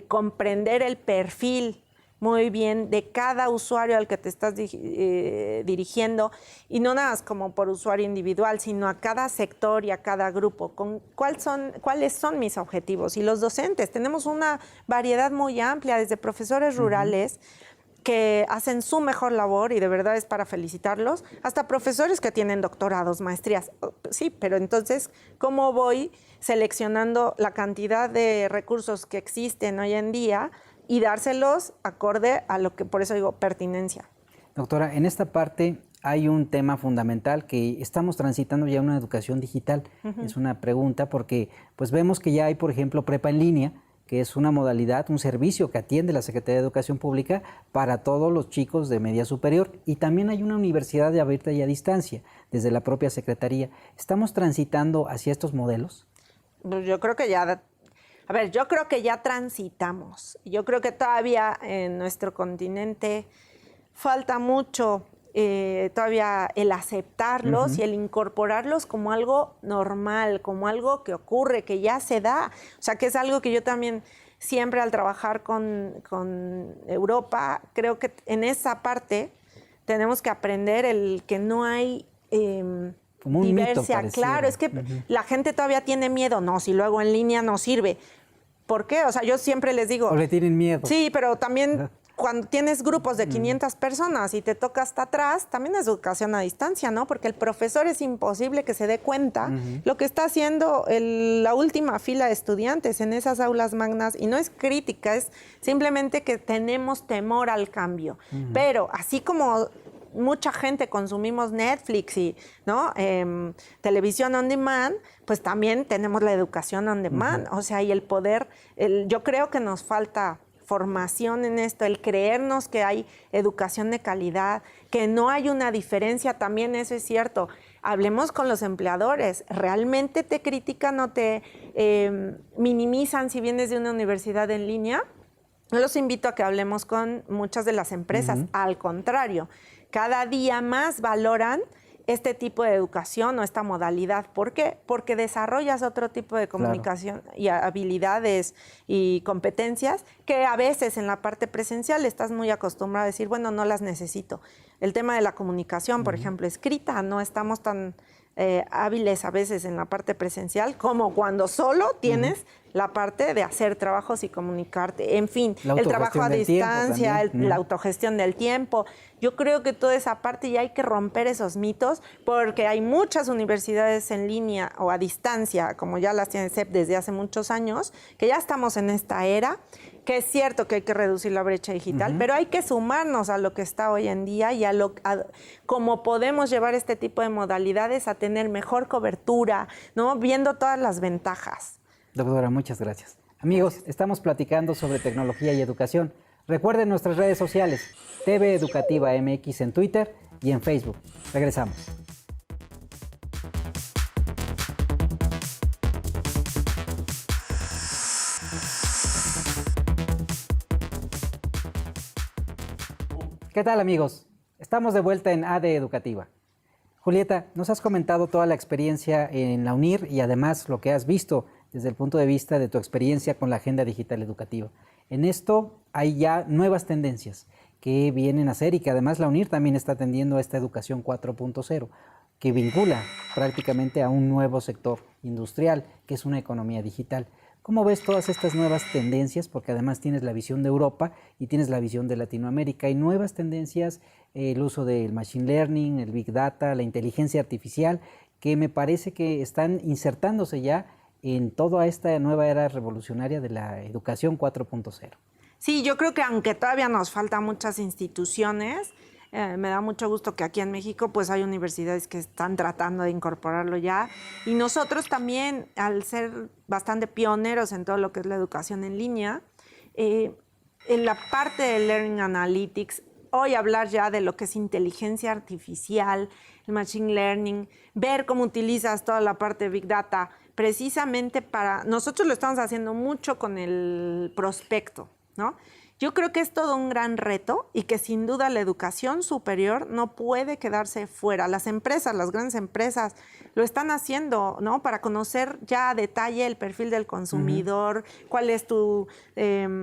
comprender el perfil muy bien de cada usuario al que te estás dirigiendo, y no nada más como por usuario individual, sino a cada sector y a cada grupo, cuáles son mis objetivos. Y los docentes, tenemos una variedad muy amplia, desde profesores rurales que hacen su mejor labor y de verdad es para felicitarlos, hasta profesores que tienen doctorados, maestrías. Sí, pero entonces, ¿cómo voy seleccionando la cantidad de recursos que existen hoy en día y dárselos acorde a lo que, por eso digo, pertinencia? Doctora, en esta parte hay un tema fundamental que estamos transitando ya una educación digital. Es una pregunta porque pues vemos que ya hay, por ejemplo, prepa en línea, que es una modalidad, un servicio que atiende la Secretaría de Educación Pública para todos los chicos de media superior. Y también hay una universidad abierta y a distancia, desde la propia Secretaría. ¿Estamos transitando hacia estos modelos? Pues yo creo que ya A ver, yo creo que ya transitamos. Yo creo que todavía en nuestro continente falta mucho todavía el aceptarlos y el incorporarlos como algo normal, como algo que ocurre, que ya se da. O sea, que es algo que yo también siempre al trabajar con Europa, creo que en esa parte tenemos que aprender el que no hay como un diversidad. mito, claro, es que la gente todavía tiene miedo. No, si luego en línea no sirve. ¿Por qué? O sea, yo siempre les digo... O le tienen miedo. Sí, pero también cuando tienes grupos de 500 personas y te toca hasta atrás, también es educación a distancia, ¿no? Porque el profesor es imposible que se dé cuenta lo que está haciendo la última fila de estudiantes en esas aulas magnas. Y no es crítica, es simplemente que tenemos temor al cambio. Pero así como mucha gente consumimos Netflix y ¿no? Televisión on demand, pues también tenemos la educación on demand. O sea, y el poder, yo creo que nos falta formación en esto, el creernos que hay educación de calidad, que no hay una diferencia, también eso es cierto. Hablemos con los empleadores, ¿realmente te critican o te minimizan si vienes de una universidad en línea? Yo los invito a que hablemos con muchas de las empresas, al contrario, cada día más valoran este tipo de educación o esta modalidad. ¿Por qué? Porque desarrollas otro tipo de comunicación y habilidades y competencias que a veces en la parte presencial estás muy acostumbrado a decir, bueno, no las necesito. El tema de la comunicación, por ejemplo, escrita, no estamos tan hábiles a veces en la parte presencial como cuando solo tienes la parte de hacer trabajos y comunicarte. En fin, el trabajo a distancia, la autogestión del tiempo. Yo creo que toda esa parte ya hay que romper esos mitos porque hay muchas universidades en línea o a distancia, como ya las tiene CEP desde hace muchos años, que ya estamos en esta era, que es cierto que hay que reducir la brecha digital, pero hay que sumarnos a lo que está hoy en día y a cómo podemos llevar este tipo de modalidades a tener mejor cobertura, ¿no? Viendo todas las ventajas. Doctora, muchas gracias. Amigos, estamos platicando sobre tecnología y educación. Recuerden nuestras redes sociales, TV Educativa MX en Twitter y en Facebook. Regresamos. ¿Qué tal, amigos? Estamos de vuelta en AD Educativa. Julieta, nos has comentado toda la experiencia en la UNIR y además lo que has visto desde el punto de vista de tu experiencia con la Agenda Digital Educativa. En esto hay ya nuevas tendencias que vienen a ser y que además la UNIR también está atendiendo a esta educación 4.0, que vincula prácticamente a un nuevo sector industrial, que es una economía digital. ¿Cómo ves todas estas nuevas tendencias? Porque además tienes la visión de Europa y tienes la visión de Latinoamérica. Hay nuevas tendencias, el uso del machine learning, el big data, la inteligencia artificial, que me parece que están insertándose ya en toda esta nueva era revolucionaria de la educación 4.0. Sí, yo creo que aunque todavía nos faltan muchas instituciones, me da mucho gusto que aquí en México pues hay universidades que están tratando de incorporarlo ya. Y nosotros también, al ser bastante pioneros en todo lo que es la educación en línea, en la parte de Learning Analytics, hoy hablar ya de lo que es inteligencia artificial, el machine learning, ver cómo utilizas toda la parte de Big Data, precisamente para... Nosotros lo estamos haciendo mucho con el prospecto, ¿no? Yo creo que es todo un gran reto y que sin duda la educación superior no puede quedarse fuera. Las empresas, las grandes empresas, lo están haciendo, ¿no? Para conocer ya a detalle el perfil del consumidor, cuál es tu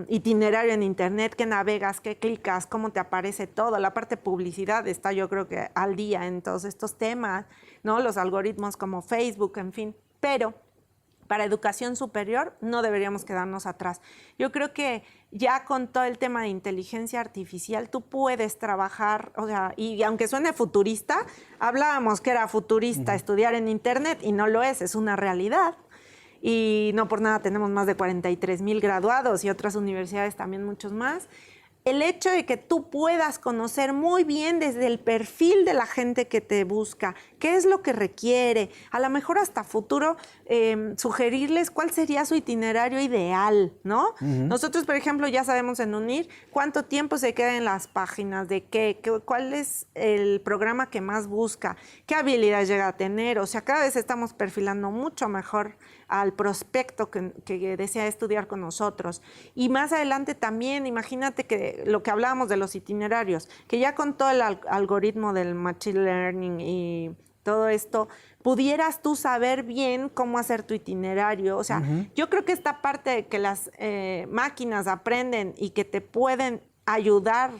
itinerario en Internet, qué navegas, qué clicas, cómo te aparece todo. La parte de publicidad está, yo creo que al día en todos estos temas, ¿no? Los algoritmos como Facebook, en fin. Pero para educación superior no deberíamos quedarnos atrás. Yo creo que ya con todo el tema de inteligencia artificial tú puedes trabajar, o sea, y aunque suene futurista, hablábamos que era futurista estudiar en Internet y no lo es una realidad. Y no por nada tenemos más de 43,000 graduados y otras universidades también muchos más. el hecho de que tú puedas conocer muy bien desde el perfil de la gente que te busca, qué es lo que requiere, a lo mejor hasta futuro sugerirles cuál sería su itinerario ideal, ¿no? Nosotros, por ejemplo, ya sabemos en UNIR cuánto tiempo se queda en las páginas, de cuál es el programa que más busca, qué habilidades llega a tener, o sea, cada vez estamos perfilando mucho mejor al prospecto que desea estudiar con nosotros. Y más adelante también, imagínate que lo que hablábamos de los itinerarios, que ya con todo el algoritmo del machine learning y todo esto, pudieras tú saber bien cómo hacer tu itinerario. O sea, yo creo que esta parte de que las máquinas aprenden y que te pueden ayudar,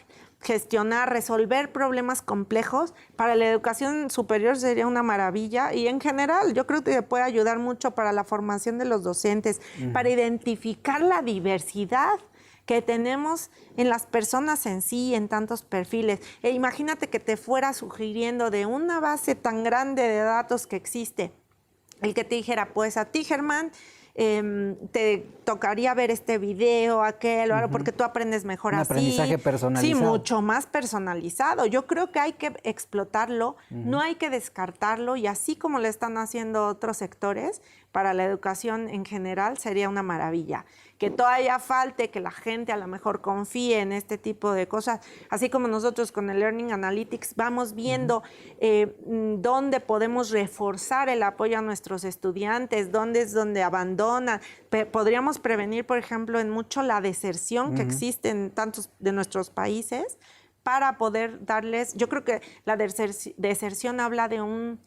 gestionar, resolver problemas complejos, para la educación superior sería una maravilla, y en general yo creo que puede ayudar mucho para la formación de los docentes, para identificar la diversidad que tenemos en las personas en sí, en tantos perfiles. E imagínate que te fuera sugiriendo de una base tan grande de datos que existe, el que te dijera, pues a ti, Germán, te tocaría ver este video, aquel, porque tú aprendes mejor así. Un aprendizaje personalizado. Sí, mucho más personalizado. Yo creo que hay que explotarlo, no hay que descartarlo, y así como lo están haciendo otros sectores, para la educación en general sería una maravilla. Que todavía falte que la gente a lo mejor confíe en este tipo de cosas, así como nosotros con el Learning Analytics vamos viendo dónde podemos reforzar el apoyo a nuestros estudiantes, dónde es donde abandonan. Podríamos prevenir, por ejemplo, en mucho la deserción que existe en tantos de nuestros países, para poder darles, yo creo que la deserción habla de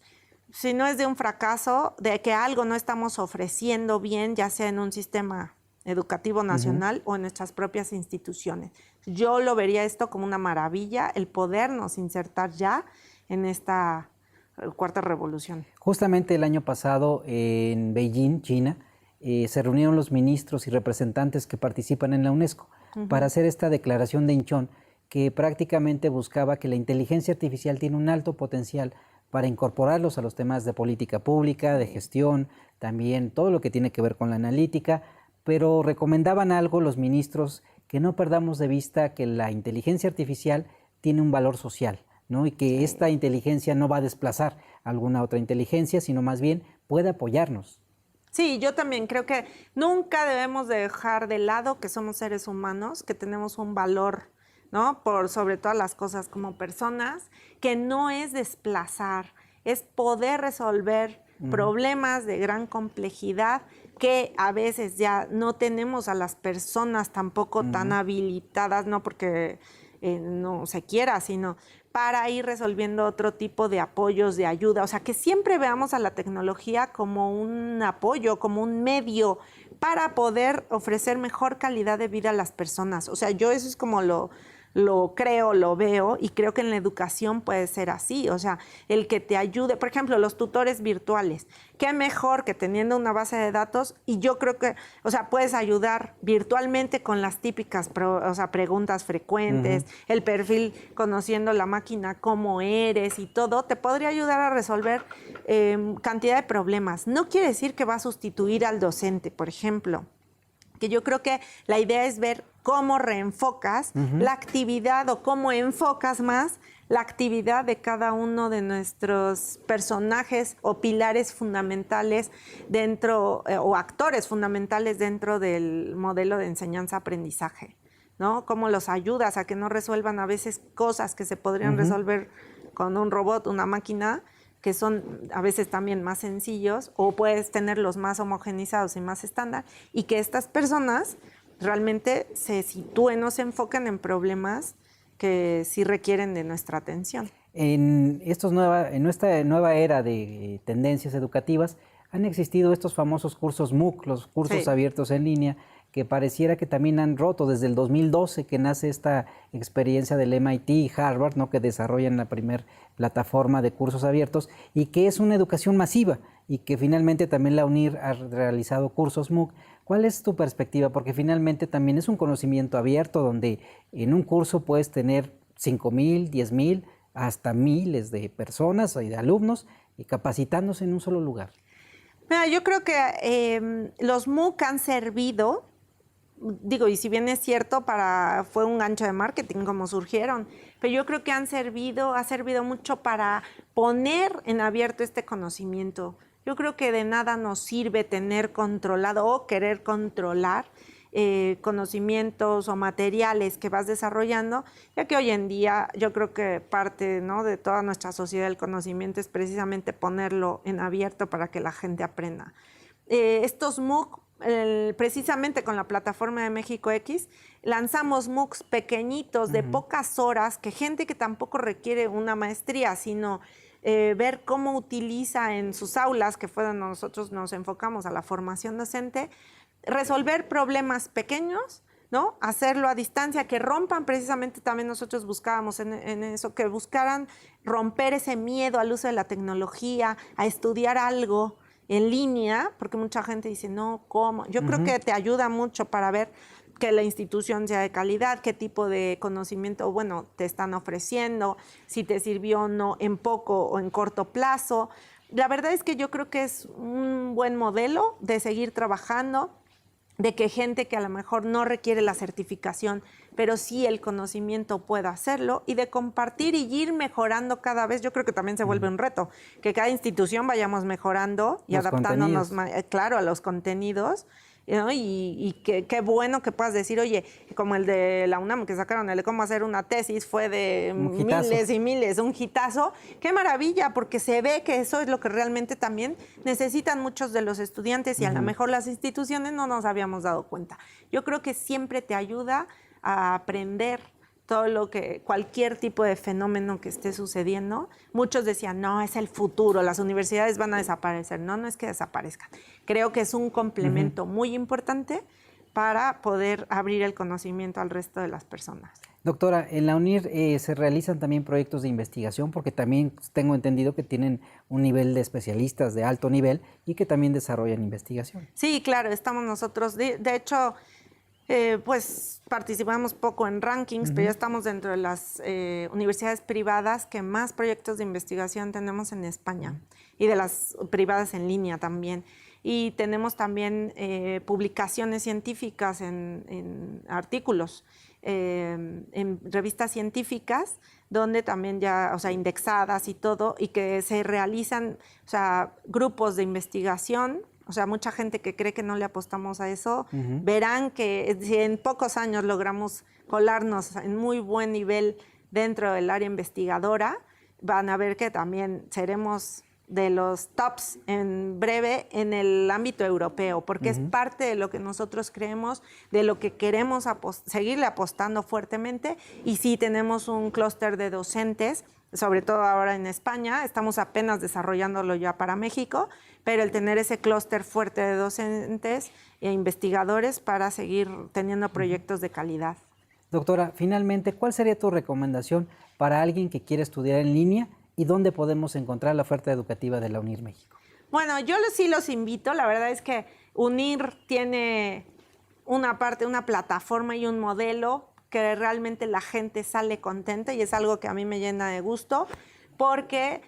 si no es de un fracaso, de que algo no estamos ofreciendo bien, ya sea en un sistema educativo nacional o en nuestras propias instituciones. Yo lo vería esto como una maravilla, el podernos insertar ya en esta cuarta revolución. Justamente el año pasado en Beijing, China, se reunieron los ministros y representantes que participan en la UNESCO para hacer esta declaración de Inchón, que prácticamente buscaba que la inteligencia artificial tiene un alto potencial para incorporarlos a los temas de política pública, de gestión, también todo lo que tiene que ver con la analítica, pero recomendaban algo los ministros, que no perdamos de vista que la inteligencia artificial tiene un valor social, ¿no? Y que esta inteligencia no va a desplazar alguna otra inteligencia, sino más bien puede apoyarnos. Sí, yo también creo que nunca debemos dejar de lado que somos seres humanos, que tenemos un valor, ¿no? Por sobre todas las cosas como personas, que no es desplazar, es poder resolver problemas de gran complejidad, que a veces ya no tenemos a las personas tampoco tan habilitadas, no porque no se quiera, sino para ir resolviendo otro tipo de apoyos, de ayuda. O sea, que siempre veamos a la tecnología como un apoyo, como un medio para poder ofrecer mejor calidad de vida a las personas. O sea, yo eso es como lo creo, lo veo, y creo que en la educación puede ser así. O sea, el que te ayude, por ejemplo, los tutores virtuales, qué mejor que teniendo una base de datos, y yo creo que, o sea, puedes ayudar virtualmente con las típicas preguntas frecuentes, el perfil, conociendo la máquina, cómo eres y todo, te podría ayudar a resolver cantidad de problemas. No quiere decir que va a sustituir al docente, por ejemplo, que yo creo que la idea es ver cómo reenfocas la actividad, o cómo enfocas más la actividad de cada uno de nuestros personajes o pilares fundamentales dentro, o actores fundamentales dentro del modelo de enseñanza-aprendizaje, ¿no? Cómo los ayudas a que no resuelvan a veces cosas que se podrían resolver con un robot, una máquina, que son a veces también más sencillos, o puedes tenerlos más homogenizados y más estándar, y que estas personas realmente se sitúen o se enfoquen en problemas que sí requieren de nuestra atención. En esta nueva era de tendencias educativas han existido estos famosos cursos MOOC, los cursos abiertos en línea, que pareciera que también han roto desde el 2012, que nace esta experiencia del MIT y Harvard, ¿no? Que desarrollan la primera plataforma de cursos abiertos, y que es una educación masiva, y que finalmente también la UNIR ha realizado cursos MOOC. ¿Cuál es tu perspectiva? Porque finalmente también es un conocimiento abierto, donde en un curso puedes tener 5,000, 10,000, hasta miles de personas y de alumnos y capacitándose en un solo lugar. Mira, yo creo que los MOOC han servido digo, y si bien es cierto, fue un gancho de marketing como surgieron, pero yo creo que ha servido mucho para poner en abierto este conocimiento. Yo creo que de nada nos sirve tener controlado o querer controlar conocimientos o materiales que vas desarrollando, ya que hoy en día yo creo que parte, ¿no?, de toda nuestra sociedad del conocimiento es precisamente ponerlo en abierto para que la gente aprenda. Estos MOOC, precisamente con la plataforma de México X, lanzamos MOOCs pequeñitos de pocas horas, que gente que tampoco requiere una maestría, sino ver cómo utiliza en sus aulas, que fue donde nosotros nos enfocamos a la formación docente, resolver problemas pequeños, ¿no? Hacerlo a distancia, que rompan, precisamente también nosotros buscábamos en eso, que buscaran romper ese miedo al uso de la tecnología, a estudiar algo en línea, porque mucha gente dice, no, ¿cómo? Yo creo que te ayuda mucho para ver que la institución sea de calidad, qué tipo de conocimiento, bueno, te están ofreciendo, si te sirvió o no en poco o en corto plazo. La verdad es que yo creo que es un buen modelo de seguir trabajando, de que gente que a lo mejor no requiere la certificación, pero sí el conocimiento pueda hacerlo, y de compartir y ir mejorando cada vez. Yo creo que también se vuelve un reto, que cada institución vayamos mejorando y adaptándonos, claro, a los contenidos, ¿no? Y qué bueno que puedas decir, oye, como el de la UNAM que sacaron, el de cómo hacer una tesis, fue de miles y miles, un hitazo. Qué maravilla, porque se ve que eso es lo que realmente también necesitan muchos de los estudiantes, y a lo mejor las instituciones no nos habíamos dado cuenta. Yo creo que siempre te ayuda a aprender todo lo que, cualquier tipo de fenómeno que esté sucediendo. Muchos decían, no, es el futuro, las universidades van a desaparecer. No, no es que desaparezcan. Creo que es un complemento muy importante para poder abrir el conocimiento al resto de las personas. Doctora, en la UNIR se realizan también proyectos de investigación, porque también tengo entendido que tienen un nivel de especialistas de alto nivel y que también desarrollan investigación. Sí, claro, estamos nosotros, de hecho, pues participamos poco en rankings, pero ya estamos dentro de las universidades privadas que más proyectos de investigación tenemos en España, y de las privadas en línea también. Y tenemos también publicaciones científicas en artículos, en revistas científicas, donde también ya, o sea, indexadas y todo, y que se realizan, o sea, grupos de investigación. O sea, mucha gente que cree que no le apostamos a eso, verán que si en pocos años logramos colarnos en muy buen nivel dentro del área investigadora, van a ver que también seremos de los tops en breve en el ámbito europeo, porque es parte de lo que nosotros creemos, de lo que queremos seguirle apostando fuertemente. Y sí tenemos un clúster de docentes, sobre todo ahora en España, estamos apenas desarrollándolo ya para México, pero el tener ese clúster fuerte de docentes e investigadores para seguir teniendo proyectos de calidad. Doctora, finalmente, ¿cuál sería tu recomendación para alguien que quiere estudiar en línea y dónde podemos encontrar la oferta educativa de la UNIR México? Bueno, yo sí los invito. La verdad es que UNIR tiene una plataforma y un modelo que realmente la gente sale contenta, y es algo que a mí me llena de gusto, porque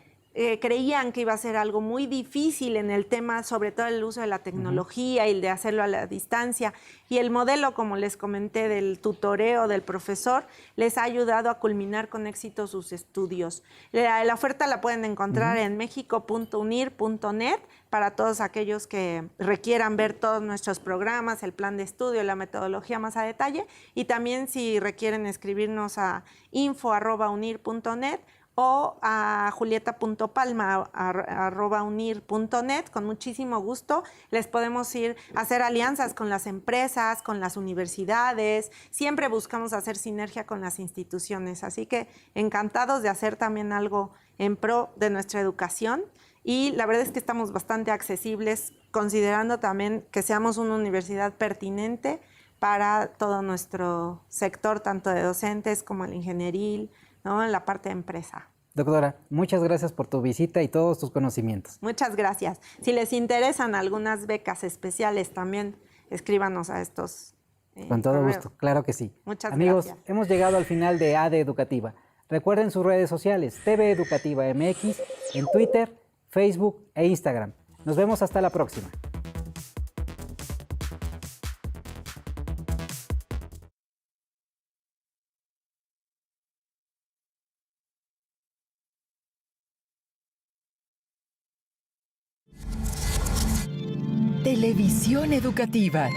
creían que iba a ser algo muy difícil en el tema, sobre todo el uso de la tecnología y el de hacerlo a la distancia. Y el modelo, como les comenté, del tutoreo del profesor, les ha ayudado a culminar con éxito sus estudios. La oferta la pueden encontrar en mexico.unir.net para todos aquellos que requieran ver todos nuestros programas, el plan de estudio, la metodología más a detalle. Y también si requieren escribirnos a info@unir.net o a julieta.palma@unir.net, con muchísimo gusto les podemos ir a hacer alianzas con las empresas, con las universidades. Siempre buscamos hacer sinergia con las instituciones, así que encantados de hacer también algo en pro de nuestra educación. Y la verdad es que estamos bastante accesibles, considerando también que seamos una universidad pertinente para todo nuestro sector, tanto de docentes como el ingenieril, ¿no?, en la parte de empresa. Doctora, muchas gracias por tu visita y todos tus conocimientos. Muchas gracias. Si les interesan algunas becas especiales, también escríbanos a estos Con todo correos. gusto, claro que sí. Muchas Amigos, gracias. hemos llegado al final de ADE Educativa. Recuerden sus redes sociales, TV Educativa MX, en Twitter, Facebook e Instagram. Nos vemos hasta la próxima. Televisión educativa.